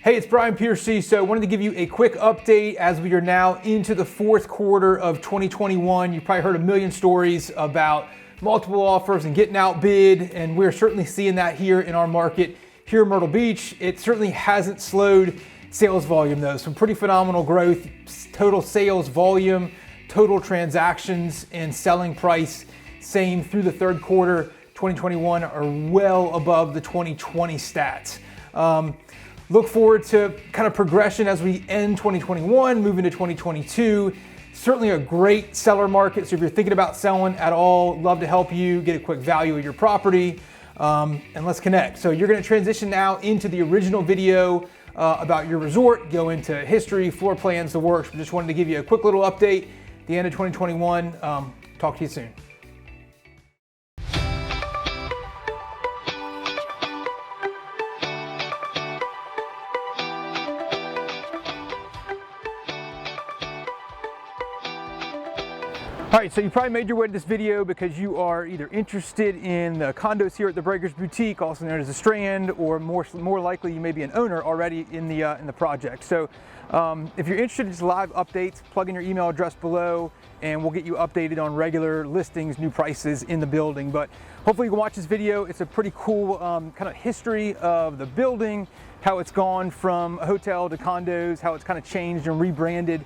Hey, it's Brian Piercy. So I wanted to give you a quick update as we are now into the fourth quarter of 2021. You've probably heard a million stories about multiple offers and getting outbid, and we're certainly seeing that here in our market here in Myrtle Beach. It certainly hasn't slowed sales volume though. Some pretty phenomenal growth, total sales volume, total transactions, and selling price, same through the third quarter 2021 are well above the 2020 stats. Look forward to kind of progression as we end 2021, move into 2022. Certainly a great seller market. So if you're thinking about selling at all, love to help you get a quick value of your property, and let's connect. So you're going to transition now into the original video about your resort, go into history, floor plans, the works. We just wanted to give you a quick little update at the end of 2021. Talk to you soon. All right, so you probably made your way to this video because you are either interested in the condos here at the Breakers Boutique, also known as the Strand, or more likely you may be an owner already in the project. So if you're interested in just live updates, plug in your email address below and we'll get you updated on regular listings, new prices in the building. But hopefully you can watch this video. It's a pretty cool kind of history of the building, how it's gone from a hotel to condos, how it's kind of changed and rebranded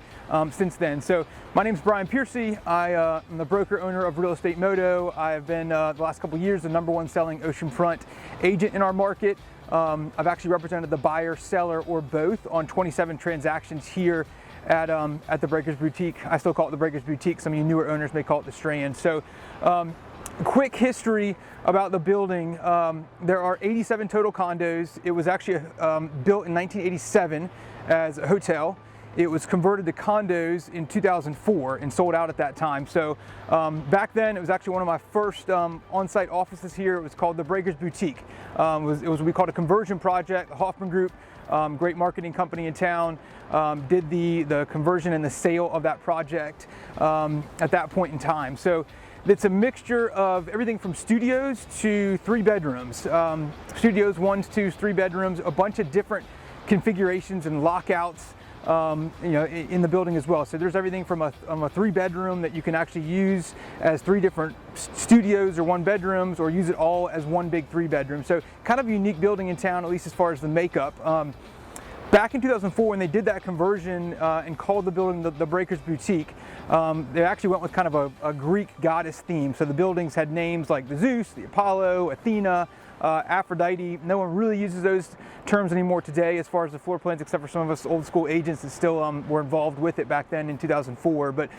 since then. So my name is Brian Piercy. I am the broker owner of Real Estate Moto. I've been the last couple of years the #1 selling oceanfront agent in our market. I've actually represented the buyer, seller, or both on 27 transactions here at the Breakers Boutique. I still call it the Breakers Boutique. Some of you newer owners may call it the Strand. So quick history about the building. There are 87 total condos. It was actually built in 1987 as a hotel. It was converted to condos in 2004 and sold out at that time. So back then, it was actually one of my first on-site offices here. It was called the Breakers Boutique. It was what we called a conversion project. The Hoffman Group, great marketing company in town, did the conversion and the sale of that project at that point in time. So it's a mixture of everything from studios to 3 bedrooms. Studios, 1s, 2s, 3 bedrooms, a bunch of different configurations and lockouts in the building as well. So there's everything from a 3 bedroom that you can actually use as 3 different studios or 1 bedrooms, or use it all as 1 big 3 bedroom. So kind of a unique building in town, at least as far as the makeup. Back in 2004, when they did that conversion and called the building the Breakers Boutique, they actually went with kind of a Greek goddess theme. So the buildings had names like the Zeus, the Apollo, Athena, Aphrodite. No one really uses those terms anymore today as far as the floor plans, except for some of us old school agents that still were involved with it back then in 2004. But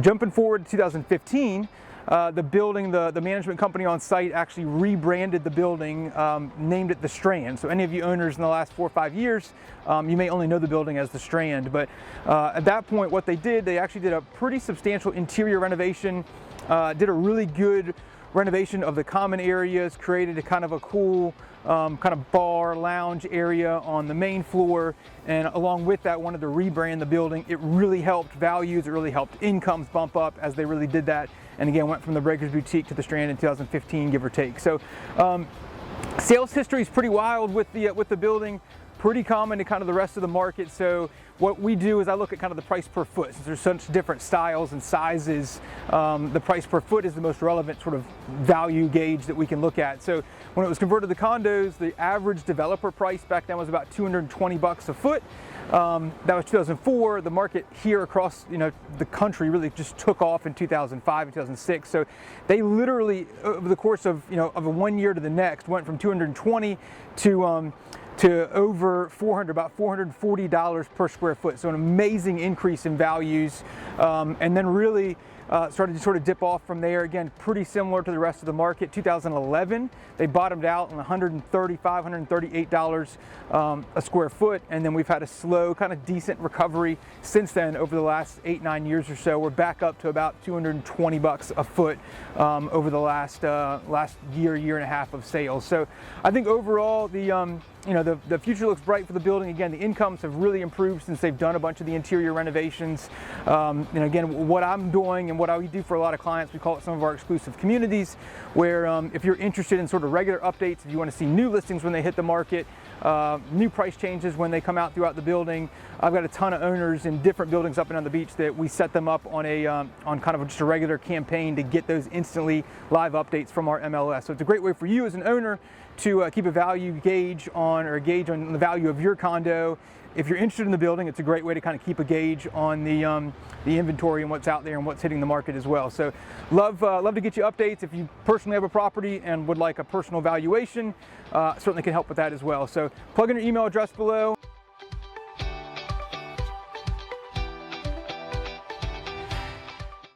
jumping forward to 2015, the building, the management company on site actually rebranded the building, named it the Strand. So any of you owners in the last 4 or 5 years, you may only know the building as the Strand. But at that point, what they did, they actually did a pretty substantial interior renovation, did a really good renovation of the common areas, created a kind of a cool kind of bar lounge area on the main floor, and along with that wanted to rebrand the building. It really helped values, it really helped incomes bump up as they really did that, and again went from the Breakers Boutique to the Strand in 2015, give or take. So sales history is pretty wild with the building, pretty common to kind of the rest of the market. So what we do is I look at kind of the price per foot. Since there's such different styles and sizes, the price per foot is the most relevant sort of value gauge that we can look at. So when it was converted to condos, the average developer price back then was about $220 a foot. That was 2004. The market here across the country really just took off in 2005 and 2006. So they literally, over the course of of a 1 year to the next, went from 220 to over $400, about $440 per square foot. So an amazing increase in values, and then really started to sort of dip off from there. Again, pretty similar to the rest of the market. 2011, they bottomed out on $135, $138 a square foot, and then we've had a slow, kind of decent recovery since then over the last 8-9 years or so. We're back up to about $220 a foot over the last year and a half of sales. So I think overall the future looks bright for the building. Again, the incomes have really improved since they've done a bunch of the interior renovations. And again, what I'm doing and what I do for a lot of clients, we call it some of our exclusive communities, where if you're interested in sort of regular updates, if you want to see new listings when they hit the market, new price changes when they come out throughout the building. I've got a ton of owners in different buildings up and down the beach that we set them up on on kind of just a regular campaign to get those instantly live updates from our MLS. So it's a great way for you as an owner to keep a gauge on the value of your condo. If you're interested in the building, it's a great way to kind of keep a gauge on the inventory and what's out there and what's hitting the market as well. So love to get you updates. If you personally have a property and would like a personal valuation, certainly can help with that as well. So plug in your email address below.